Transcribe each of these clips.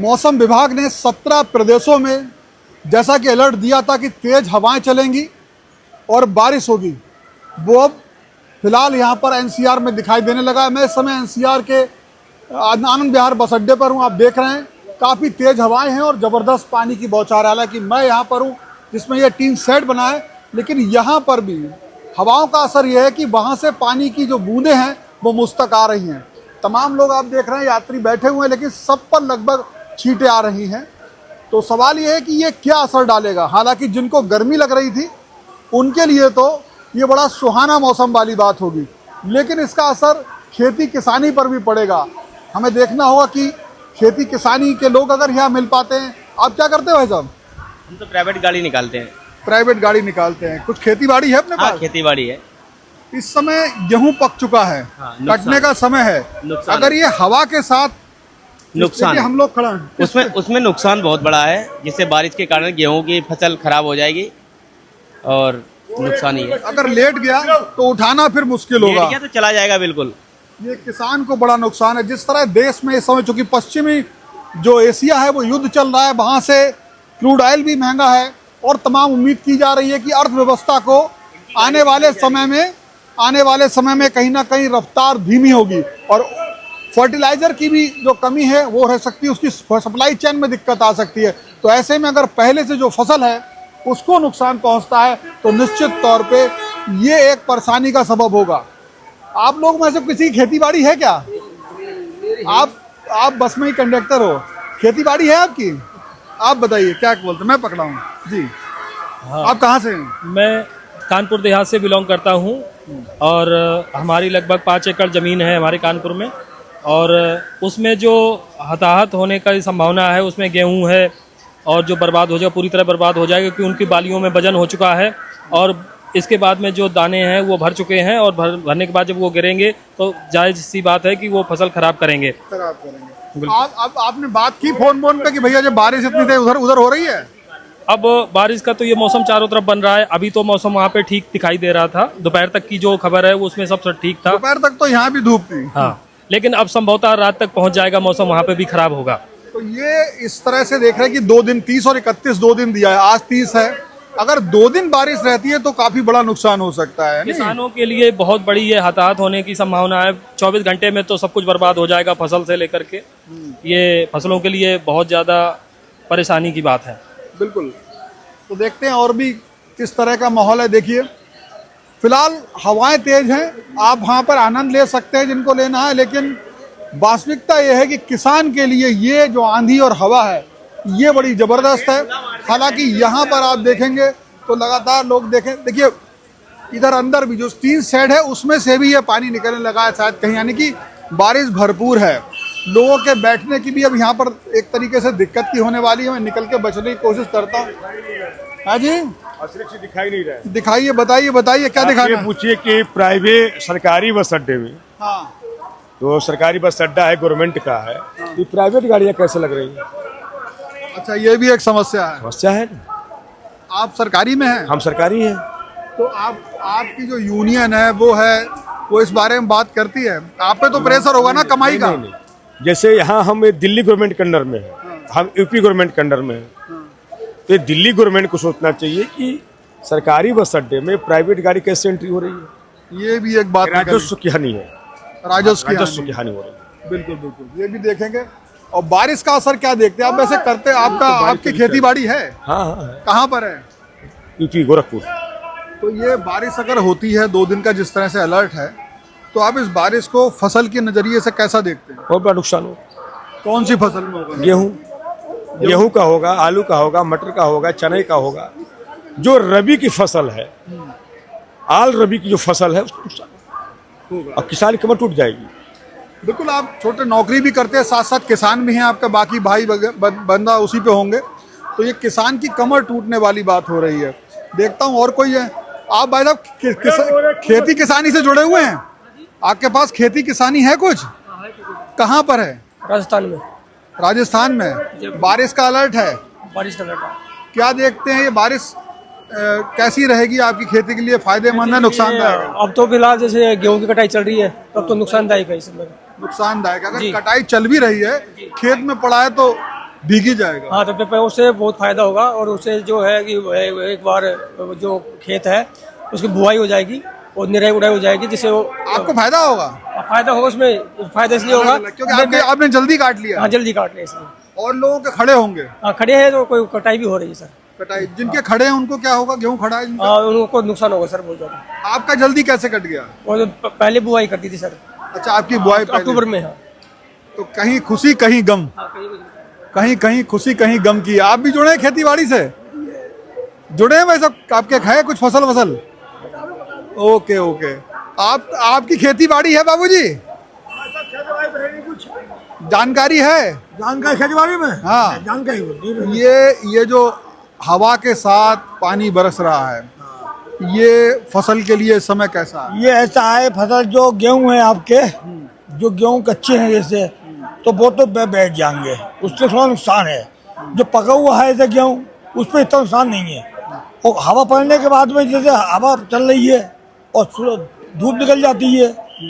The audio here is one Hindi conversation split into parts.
मौसम विभाग ने 17 प्रदेशों में जैसा कि अलर्ट दिया था कि तेज़ हवाएं चलेंगी और बारिश होगी, वो अब फिलहाल यहाँ पर एनसीआर में दिखाई देने लगा है। मैं इस समय एनसीआर के आनंद विहार बस अड्डे पर हूँ। आप देख रहे हैं काफ़ी तेज़ हवाएं हैं और ज़बरदस्त पानी की बौछार। हालांकि मैं यहाँ पर हूँ जिसमें यह टीन सेट बना है, लेकिन यहाँ पर भी हवाओं का असर यह है कि वहाँ से पानी की जो बूंदें हैं वो मुझ तक आ रही हैं। तमाम लोग आप देख रहे हैं यात्री बैठे हुए हैं, लेकिन सब पर लगभग छींटें आ रही हैं। तो सवाल ये है कि ये क्या असर डालेगा। हालांकि जिनको गर्मी लग रही थी उनके लिए तो ये बड़ा सुहाना मौसम वाली बात होगी, लेकिन इसका असर खेती किसानी पर भी पड़ेगा। हमें देखना होगा कि खेती किसानी के लोग अगर यहाँ मिल पाते हैं। आप क्या करते हो भाई साहब? हम तो प्राइवेट गाड़ी निकालते हैं। प्राइवेट गाड़ी निकालते हैं। कुछ खेती बाड़ी है अपने पास? खेती बाड़ी है। इस समय गेहूं पक चुका है, कटने का समय है। अगर ये हवा के साथ नुकसान, हम लोग खड़ा हैं उसमें नुकसान बहुत बड़ा है, जिससे बारिश के कारण गेहूं की फसल खराब हो जाएगी और नुकसान ही है। अगर लेट गया तो उठाना फिर मुश्किल होगा। लेट गया तो चला जाएगा बिल्कुल। ये किसान को बड़ा नुकसान है। जिस तरह देश में इस समय चूंकि पश्चिमी जो एशिया है वो युद्ध चल रहा है, वहां से क्रूड ऑयल भी महंगा है और तमाम उम्मीद की जा रही है कि अर्थव्यवस्था को आने वाले समय में कहीं ना कहीं रफ्तार धीमी होगी और फर्टिलाइजर की भी जो कमी है वो रह सकती है, उसकी सप्लाई चेन में दिक्कत आ सकती है। तो ऐसे में अगर पहले से जो फसल है उसको नुकसान पहुंचता है तो निश्चित तौर पे ये एक परेशानी का सबब होगा। आप लोग में से किसी की खेती बाड़ी है क्या? आप बस में ही कंडक्टर हो, खेती बाड़ी है आपकी? आप बताइए क्या बोलते हैं। मैं पकड़ा हूँ जी। हाँ। आप कहाँ से हैं? मैं कानपुर देहात से बिलोंग करता हूँ और हमारी लगभग 5 एकड़ ज़मीन है हमारे कानपुर में, और उसमें जो हताहत होने का संभावना है उसमें गेहूं है और जो बर्बाद हो जाएगा, पूरी तरह बर्बाद हो जाएगा, क्योंकि उनकी बालियों में वजन हो चुका है और इसके बाद में जो दाने हैं वो भर चुके हैं और भरने के बाद जब वो गिरेंगे तो जायज़ सी बात है कि वो फसल खराब करेंगे। आपने बात की फोन पे कि भैया जब बारिश इतनी तेज उधर हो रही है। अब बारिश का तो ये मौसम चारों तरफ बन रहा है। अभी तो मौसम वहाँ पे ठीक दिखाई दे रहा था, दोपहर तक की जो खबर है वो उसमें सब ठीक था। दोपहर तक तो यहाँ भी धूप थी। हाँ, लेकिन अब संभवतः रात तक पहुँच जाएगा, मौसम वहाँ पे भी खराब होगा। तो ये इस तरह से देख रहे हैं कि 2 दिन 30 और 31 2 दिन दिया है, आज 30 है। अगर 2 दिन बारिश रहती है तो काफी बड़ा नुकसान हो सकता है। किसानों के लिए बहुत बड़ी ये हताहत होने की संभावना है। 24 घंटे में तो सब कुछ बर्बाद हो जाएगा, फसल से लेकर के। ये फसलों के लिए बहुत ज्यादा परेशानी की बात है। बिल्कुल। तो देखते हैं और भी किस तरह का माहौल है। देखिए फिलहाल हवाएं तेज हैं, आप वहाँ पर आनंद ले सकते हैं जिनको लेना है, लेकिन वास्तविकता यह है कि किसान के लिए ये जो आंधी और हवा है ये बड़ी ज़बरदस्त है। हालांकि यहाँ पर आप देखेंगे तो लगातार लोग देखिए इधर अंदर भी जो टीन शेड है उसमें से भी ये पानी निकलने लगा है शायद कहीं, यानी कि बारिश भरपूर है। लोगों के बैठने की भी अब यहाँ पर एक तरीके से दिक्कत की होने वाली है। मैं निकल के बचने की कोशिश करता हूँ। हाँ जी, दिखाई नहीं रहा है। दिखाइए, बताइए क्या दिखाना है? पूछिए कि प्राइवेट सरकारी बस अड्डे में, हाँ तो सरकारी बस अड्डा है, गवर्नमेंट का है, ये प्राइवेट गाड़ियाँ कैसे लग रही हैं? अच्छा, ये भी एक समस्या है। आप सरकारी में हैं? हम सरकारी हैं। तो आपकी जो यूनियन है वो इस बारे में बात करती है? आप पे तो प्रेशर होगा ना कमाई का। नहीं। जैसे यहाँ हम दिल्ली गवर्नमेंट के अंडर में है, हम यूपी गवर्नमेंट के अंडर में है, तो दिल्ली गवर्नमेंट को सोचना चाहिए कि सरकारी बस अड्डे में प्राइवेट गाड़ी कैसे एंट्री हो रही है। ये भी एक बात, राजस्व की हानि है, राजस्व की हानि हो रही है। बिल्कुल, ये भी देखेंगे। और बारिश का असर क्या देखते हैं आप? वैसे करते आपकी खेती बाड़ी है? हाँ, कहाँ पर है? यूपी गोरखपुर। तो ये बारिश अगर होती है 2 दिन का जिस तरह से अलर्ट है, तो आप इस बारिश को फसल के नजरिए से कैसा देखते हैं? बहुत बड़ा नुकसान हो। कौन सी फसल में होगा? गेहूं का होगा, आलू का होगा, मटर का होगा, चने का होगा। जो रबी की फसल है, आल रबी की जो फसल है उसको नुकसान होगा और किसान की कमर टूट जाएगी। बिल्कुल। आप छोटे नौकरी भी करते हैं, साथ साथ किसान भी हैं आपका, बाकी भाई बंदा उसी पे होंगे, तो ये किसान की कमर टूटने वाली बात हो रही है। देखता हूँ और कोई है। आप भाई साहब खेती किसानी से जुड़े हुए हैं? आपके पास खेती किसानी है कुछ? कहाँ पर है? राजस्थान में। बारिश का अलर्ट है? क्या देखते हैं ये बारिश कैसी रहेगी आपकी खेती के लिए? फायदेमंद है, नुकसानदायक? अब तो फिलहाल जैसे गेहूं की कटाई चल रही है, तब तो नुकसानदायक है। इसमें नुकसानदायक। अगर कटाई चल भी रही है, खेत में पड़ा है तो भीगी जाएगा। हाँ, तब तक उससे बहुत फायदा होगा और उससे जो है कि एक बार जो खेत है उसकी बुआई हो जाएगी और निराई उड़ाई हो जाएगी, जिससे वो आपको फायदा होगा फायदा होगा। उसमें फायदा इसलिए होगा क्योंकि आपने जल्दी काट लिया। हाँ, जल्दी काट लिया इसलिए। और लोगों के खड़े होंगे। हाँ, खड़े हैं तो कोई कटाई भी हो रही है सर। कटाई जिनके खड़े हैं उनको क्या होगा? गेहूं खड़ा है जिनका? हाँ, उनको नुकसान होगा सर बहुत ज्यादा। आपका जल्दी कैसे कट गया? और जो पहले बुआई करती थी सर, अच्छा, आपकी बुआई पहले। अक्टूबर में। हाँ, तो कहीं खुशी कहीं गम, कहीं कहीं खुशी कहीं गम की। आप भी जुड़े हैं खेती बाड़ी से? जुड़े हैं भाई सब? आपके है कुछ फसल? Okay okay. आपकी खेती बाड़ी है बाबूजी? जानकारी है? जानकारी खेती बाड़ी में? हाँ, जानकारी। ये जो हवा के साथ पानी बरस रहा है, ये फसल के लिए समय कैसा है? ये ऐसा है, फसल जो गेहूं है आपके, जो गेहूं कच्चे हैं जैसे, तो वो तो बैठ जाएंगे, उससे थोड़ा नुकसान है। जो पका हुआ है जैसे गेहूं, उस पर इतना नुकसान नहीं है। और हवा पड़ने के बाद में जैसे हवा चल रही है और धूप निकल जाती है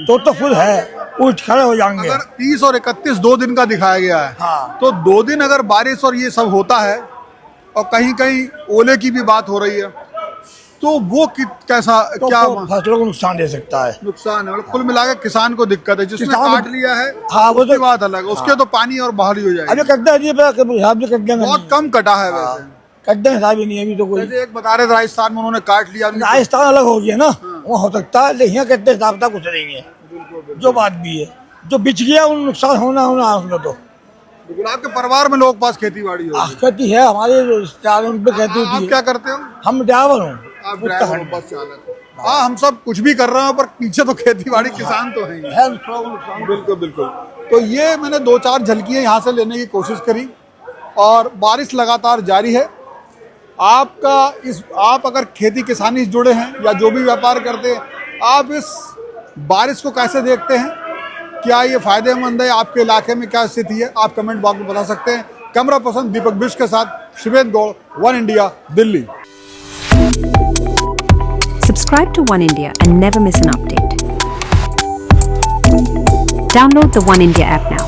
तो फुल है, उठ खड़े हो जाएंगे। अगर 30 और 31 2 दिन का दिखाया गया है, हाँ। तो 2 दिन अगर बारिश और ये सब होता है और कहीं कहीं ओले की भी बात हो रही है, तो वो कैसा तो क्या फसलों को नुकसान दे सकता है। नुकसान है? मतलब कुल मिलाकर किसान को दिक्कत है। जिसने काट लिया है, हाँ, वो उसकी तो बात अलग है, उसके तो पानी और बहाली हो जाएगी। अभी कटता है, हिसाब से कट देंगे। बहुत कम कटा है वैसे। कटने हिसाब ही नहीं है अभी तो कोई। जैसे एक बता रहे थे राजस्थान में उन्होंने काट लिया। राजस्थान अलग हो गया ना, वहाँ हो सकता है, लेकिन यहाँ कटने हिसाब का कुछ नहीं है। जो बात भी है, जो बिच गया उन नुकसान होना उसमें तो। बिल्कुल। आपके परिवार में लोग पास खेती बाड़ी हो? खेती है, हमारे रिश्तेदार उन पे खेती आप होती क्या है। करते हो? हम ड्राइवर हूँ। आप ड्राइवर हो, बस चालक। हाँ, हम सब कुछ भी कर रहे हैं, पर पीछे तो खेती बाड़ी किसान तो है ही। है नुकसान। बिल्कुल बिल्कुल। तो ये मैंने 2-4 झलकियां यहाँ से लेने की कोशिश करी और बारिश लगातार जारी है। आप अगर खेती किसानी से जुड़े हैं या जो भी व्यापार करते हैं, आप इस बारिश को कैसे देखते हैं? क्या ये फायदेमंद है? आपके इलाके में क्या स्थिति है? आप कमेंट बॉक्स में बता सकते हैं। कैमरा पर्सन दीपक बिष्ट के साथ Shivendra Gaur, One India, Delhi. Subscribe to One India and never miss an update. Download the One India app now.